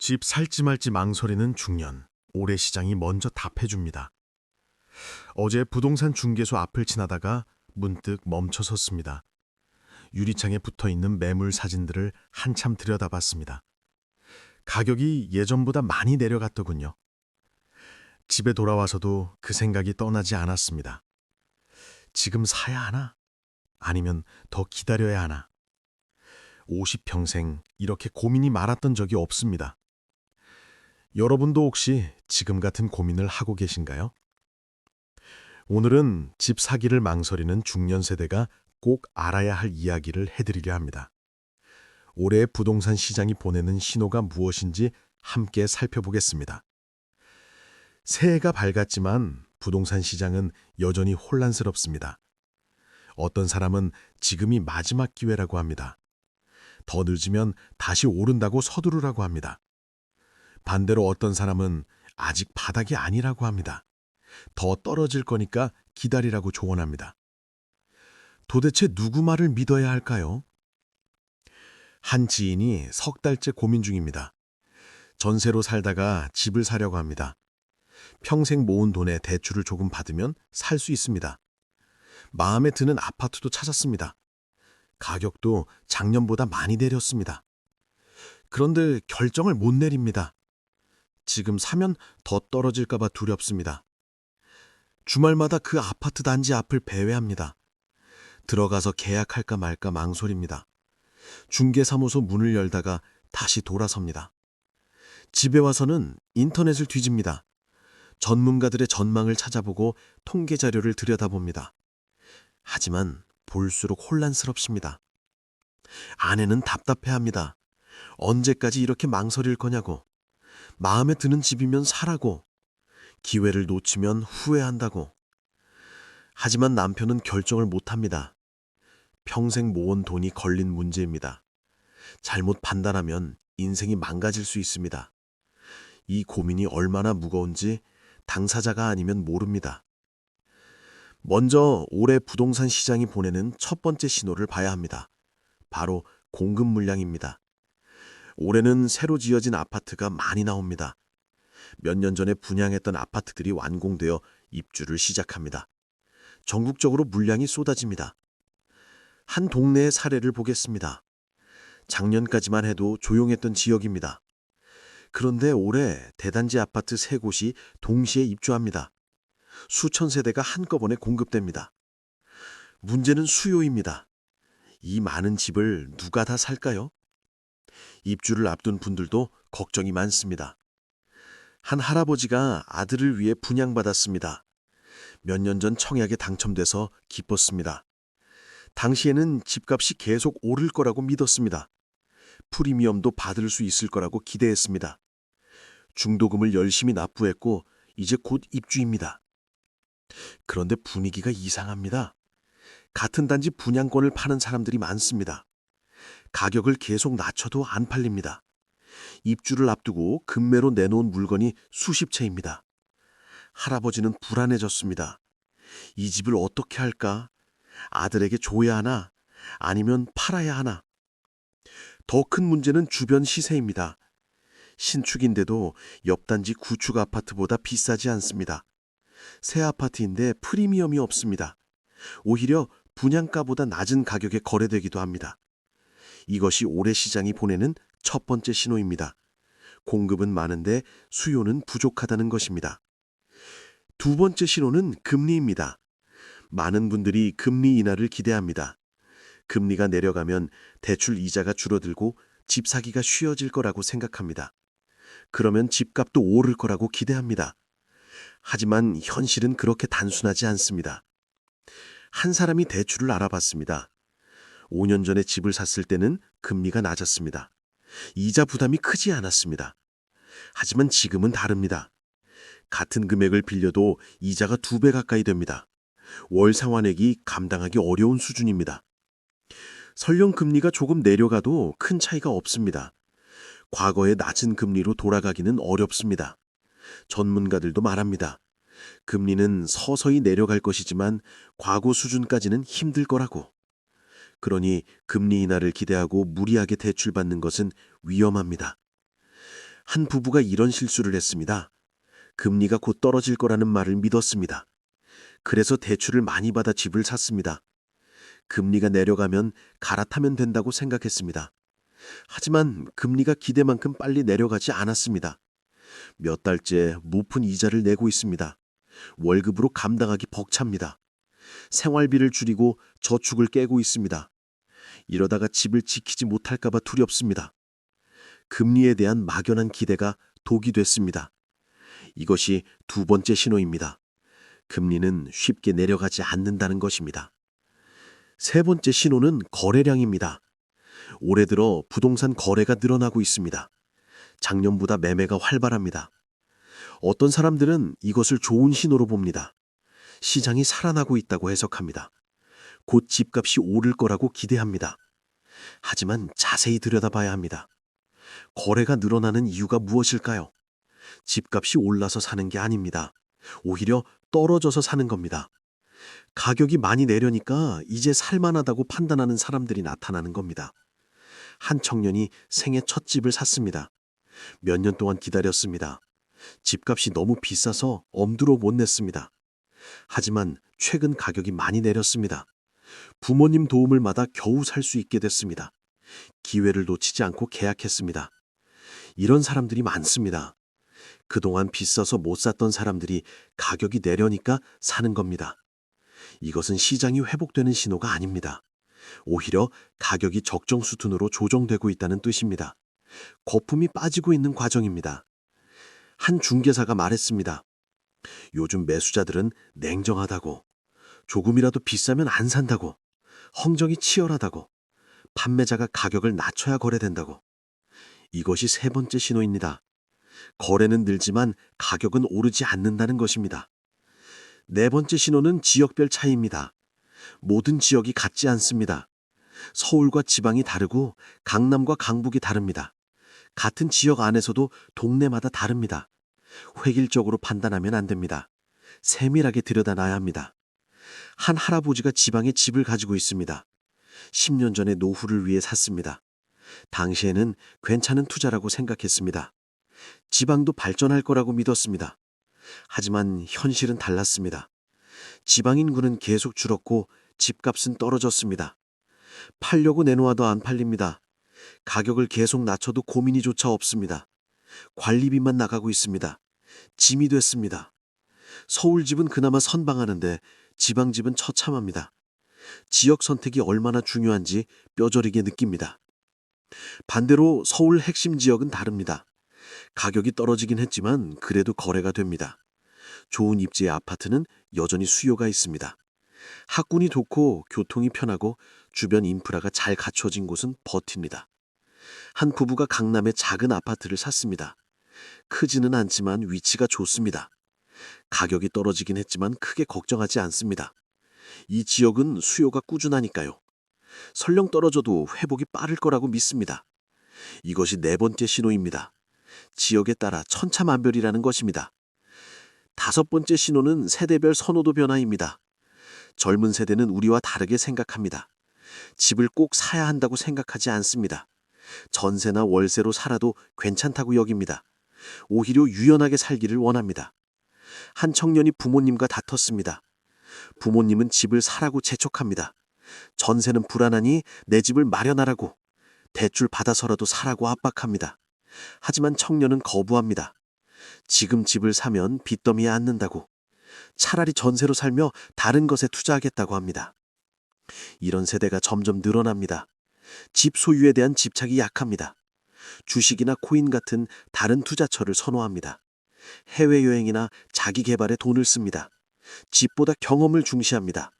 집 살지 말지 망설이는 중년. 모래시장이 먼저 답해줍니다. 어제 부동산 중개소 앞을 지나다가 문득 멈춰 섰습니다. 유리창에 붙어있는 매물 사진들을 한참 들여다봤습니다. 가격이 예전보다 많이 내려갔더군요. 집에 돌아와서도 그 생각이 떠나지 않았습니다. 지금 사야 하나? 아니면 더 기다려야 하나? 50평생 이렇게 고민이 많았던 적이 없습니다. 여러분도 혹시 지금 같은 고민을 하고 계신가요? 오늘은 집 사기를 망설이는 중년 세대가 꼭 알아야 할 이야기를 해드리려 합니다. 올해 부동산 시장이 보내는 신호가 무엇인지 함께 살펴보겠습니다. 새해가 밝았지만 부동산 시장은 여전히 혼란스럽습니다. 어떤 사람은 지금이 마지막 기회라고 합니다. 더 늦으면 다시 오른다고 서두르라고 합니다. 반대로 어떤 사람은 아직 바닥이 아니라고 합니다. 더 떨어질 거니까 기다리라고 조언합니다. 도대체 누구 말을 믿어야 할까요? 한 지인이 석 달째 고민 중입니다. 전세로 살다가 집을 사려고 합니다. 평생 모은 돈에 대출을 조금 받으면 살 수 있습니다. 마음에 드는 아파트도 찾았습니다. 가격도 작년보다 많이 내렸습니다. 그런데 결정을 못 내립니다. 지금 사면 더 떨어질까 봐 두렵습니다. 주말마다 그 아파트 단지 앞을 배회합니다. 들어가서 계약할까 말까 망설입니다. 중개사무소 문을 열다가 다시 돌아섭니다. 집에 와서는 인터넷을 뒤집니다. 전문가들의 전망을 찾아보고 통계 자료를 들여다봅니다. 하지만 볼수록 혼란스럽습니다. 아내는 답답해합니다. 언제까지 이렇게 망설일 거냐고. 마음에 드는 집이면 사라고. 기회를 놓치면 후회한다고. 하지만 남편은 결정을 못합니다. 평생 모은 돈이 걸린 문제입니다. 잘못 판단하면 인생이 망가질 수 있습니다. 이 고민이 얼마나 무거운지 당사자가 아니면 모릅니다. 먼저 올해 부동산 시장이 보내는 첫 번째 신호를 봐야 합니다. 바로 공급 물량입니다. 올해는 새로 지어진 아파트가 많이 나옵니다. 몇 년 전에 분양했던 아파트들이 완공되어 입주를 시작합니다. 전국적으로 물량이 쏟아집니다. 한 동네의 사례를 보겠습니다. 작년까지만 해도 조용했던 지역입니다. 그런데 올해 대단지 아파트 3곳이 동시에 입주합니다. 수천 세대가 한꺼번에 공급됩니다. 문제는 수요입니다. 이 많은 집을 누가 다 살까요? 입주를 앞둔 분들도 걱정이 많습니다. 한 할아버지가 아들을 위해 분양받았습니다. 몇 년 전 청약에 당첨돼서 기뻤습니다. 당시에는 집값이 계속 오를 거라고 믿었습니다. 프리미엄도 받을 수 있을 거라고 기대했습니다. 중도금을 열심히 납부했고 이제 곧 입주입니다. 그런데 분위기가 이상합니다. 같은 단지 분양권을 파는 사람들이 많습니다. 가격을 계속 낮춰도 안 팔립니다. 입주를 앞두고 급매로 내놓은 물건이 수십 채입니다. 할아버지는 불안해졌습니다. 이 집을 어떻게 할까? 아들에게 줘야 하나? 아니면 팔아야 하나? 더 큰 문제는 주변 시세입니다. 신축인데도 옆 단지 구축 아파트보다 비싸지 않습니다. 새 아파트인데 프리미엄이 없습니다. 오히려 분양가보다 낮은 가격에 거래되기도 합니다. 이것이 올해 시장이 보내는 첫 번째 신호입니다. 공급은 많은데 수요는 부족하다는 것입니다. 두 번째 신호는 금리입니다. 많은 분들이 금리 인하를 기대합니다. 금리가 내려가면 대출 이자가 줄어들고 집 사기가 쉬워질 거라고 생각합니다. 그러면 집값도 오를 거라고 기대합니다. 하지만 현실은 그렇게 단순하지 않습니다. 한 사람이 대출을 알아봤습니다. 5년 전에 집을 샀을 때는 금리가 낮았습니다. 이자 부담이 크지 않았습니다. 하지만 지금은 다릅니다. 같은 금액을 빌려도 이자가 2배 가까이 됩니다. 월 상환액이 감당하기 어려운 수준입니다. 설령 금리가 조금 내려가도 큰 차이가 없습니다. 과거의 낮은 금리로 돌아가기는 어렵습니다. 전문가들도 말합니다. 금리는 서서히 내려갈 것이지만 과거 수준까지는 힘들 거라고. 그러니 금리 인하를 기대하고 무리하게 대출받는 것은 위험합니다. 한 부부가 이런 실수를 했습니다. 금리가 곧 떨어질 거라는 말을 믿었습니다. 그래서 대출을 많이 받아 집을 샀습니다. 금리가 내려가면 갈아타면 된다고 생각했습니다. 하지만 금리가 기대만큼 빨리 내려가지 않았습니다. 몇 달째 높은 이자를 내고 있습니다. 월급으로 감당하기 벅찹니다. 생활비를 줄이고 저축을 깨고 있습니다. 이러다가 집을 지키지 못할까봐 두렵습니다. 금리에 대한 막연한 기대가 독이 됐습니다. 이것이 두 번째 신호입니다. 금리는 쉽게 내려가지 않는다는 것입니다. 세 번째 신호는 거래량입니다. 올해 들어 부동산 거래가 늘어나고 있습니다. 작년보다 매매가 활발합니다. 어떤 사람들은 이것을 좋은 신호로 봅니다. 시장이 살아나고 있다고 해석합니다. 곧 집값이 오를 거라고 기대합니다. 하지만 자세히 들여다봐야 합니다. 거래가 늘어나는 이유가 무엇일까요? 집값이 올라서 사는 게 아닙니다. 오히려 떨어져서 사는 겁니다. 가격이 많이 내려니까 이제 살만하다고 판단하는 사람들이 나타나는 겁니다. 한 청년이 생애 첫 집을 샀습니다. 몇 년 동안 기다렸습니다. 집값이 너무 비싸서 엄두로 못 냈습니다. 하지만 최근 가격이 많이 내렸습니다. 부모님 도움을 받아 겨우 살 수 있게 됐습니다. 기회를 놓치지 않고 계약했습니다. 이런 사람들이 많습니다. 그동안 비싸서 못 샀던 사람들이 가격이 내려니까 사는 겁니다. 이것은 시장이 회복되는 신호가 아닙니다. 오히려 가격이 적정 수준으로 조정되고 있다는 뜻입니다. 거품이 빠지고 있는 과정입니다. 한 중개사가 말했습니다. 요즘 매수자들은 냉정하다고, 조금이라도 비싸면 안 산다고, 헝정이 치열하다고, 판매자가 가격을 낮춰야 거래된다고. 이것이 세 번째 신호입니다. 거래는 늘지만 가격은 오르지 않는다는 것입니다. 네 번째 신호는 지역별 차이입니다. 모든 지역이 같지 않습니다. 서울과 지방이 다르고 강남과 강북이 다릅니다. 같은 지역 안에서도 동네마다 다릅니다. 획일적으로 판단하면 안 됩니다. 세밀하게 들여다놔야 합니다. 한 할아버지가 지방에 집을 가지고 있습니다. 10년 전에 노후를 위해 샀습니다. 당시에는 괜찮은 투자라고 생각했습니다. 지방도 발전할 거라고 믿었습니다. 하지만 현실은 달랐습니다. 지방 인구는 계속 줄었고 집값은 떨어졌습니다. 팔려고 내놓아도 안 팔립니다. 가격을 계속 낮춰도 고민이조차 없습니다. 관리비만 나가고 있습니다. 짐이 됐습니다. 서울 집은 그나마 선방하는데 지방 집은 처참합니다. 지역 선택이 얼마나 중요한지 뼈저리게 느낍니다. 반대로 서울 핵심 지역은 다릅니다. 가격이 떨어지긴 했지만 그래도 거래가 됩니다. 좋은 입지의 아파트는 여전히 수요가 있습니다. 학군이 좋고 교통이 편하고 주변 인프라가 잘 갖춰진 곳은 버팁니다. 한 부부가 강남의 작은 아파트를 샀습니다. 크지는 않지만 위치가 좋습니다. 가격이 떨어지긴 했지만 크게 걱정하지 않습니다. 이 지역은 수요가 꾸준하니까요. 설령 떨어져도 회복이 빠를 거라고 믿습니다. 이것이 네 번째 신호입니다. 지역에 따라 천차만별이라는 것입니다. 다섯 번째 신호는 세대별 선호도 변화입니다. 젊은 세대는 우리와 다르게 생각합니다. 집을 꼭 사야 한다고 생각하지 않습니다. 전세나 월세로 살아도 괜찮다고 여깁니다. 오히려 유연하게 살기를 원합니다. 한 청년이 부모님과 다퉜습니다. 부모님은 집을 사라고 재촉합니다. 전세는 불안하니 내 집을 마련하라고, 대출 받아서라도 사라고 압박합니다. 하지만 청년은 거부합니다. 지금 집을 사면 빚더미에 앉는다고, 차라리 전세로 살며 다른 것에 투자하겠다고 합니다. 이런 세대가 점점 늘어납니다. 집 소유에 대한 집착이 약합니다. 주식이나 코인 같은 다른 투자처를 선호합니다. 해외여행이나 자기 개발에 돈을 씁니다. 집보다 경험을 중시합니다.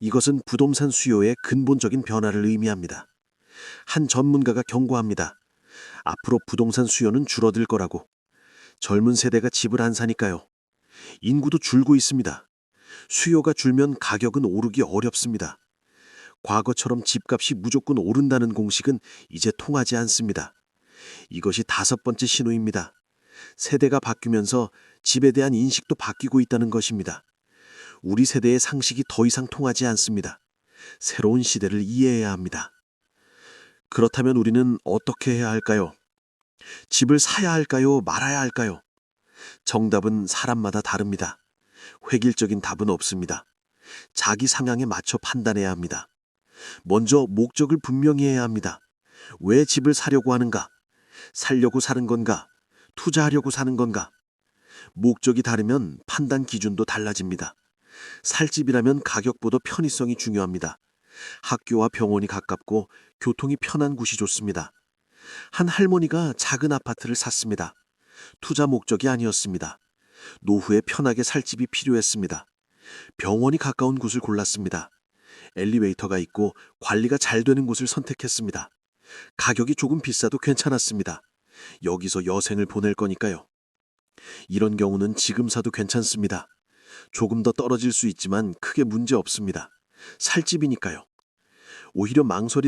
이것은 부동산 수요의 근본적인 변화를 의미합니다. 한 전문가가 경고합니다. 앞으로 부동산 수요는 줄어들 거라고. 젊은 세대가 집을 안 사니까요. 인구도 줄고 있습니다. 수요가 줄면 가격은 오르기 어렵습니다. 과거처럼 집값이 무조건 오른다는 공식은 이제 통하지 않습니다. 이것이 다섯 번째 신호입니다. 세대가 바뀌면서 집에 대한 인식도 바뀌고 있다는 것입니다. 우리 세대의 상식이 더 이상 통하지 않습니다. 새로운 시대를 이해해야 합니다. 그렇다면 우리는 어떻게 해야 할까요? 집을 사야 할까요? 말아야 할까요? 정답은 사람마다 다릅니다. 획일적인 답은 없습니다. 자기 상황에 맞춰 판단해야 합니다. 먼저 목적을 분명히 해야 합니다. 왜 집을 사려고 하는가? 살려고 사는 건가? 투자하려고 사는 건가? 목적이 다르면 판단 기준도 달라집니다. 살 집이라면 가격보다 편의성이 중요합니다. 학교와 병원이 가깝고 교통이 편한 곳이 좋습니다. 한 할머니가 작은 아파트를 샀습니다. 투자 목적이 아니었습니다. 노후에 편하게 살 집이 필요했습니다. 병원이 가까운 곳을 골랐습니다. 엘리베이터가 있고 관리가 잘 되는 곳을 선택했습니다. 가격이 조금 비싸도 괜찮았습니다. 여기서 여생을 보낼 거니까요. 이런 경우는 지금 사도 괜찮습니다. 조금 더 떨어질 수 있지만 크게 문제 없습니다. 살 집이니까요. 오히려 망설이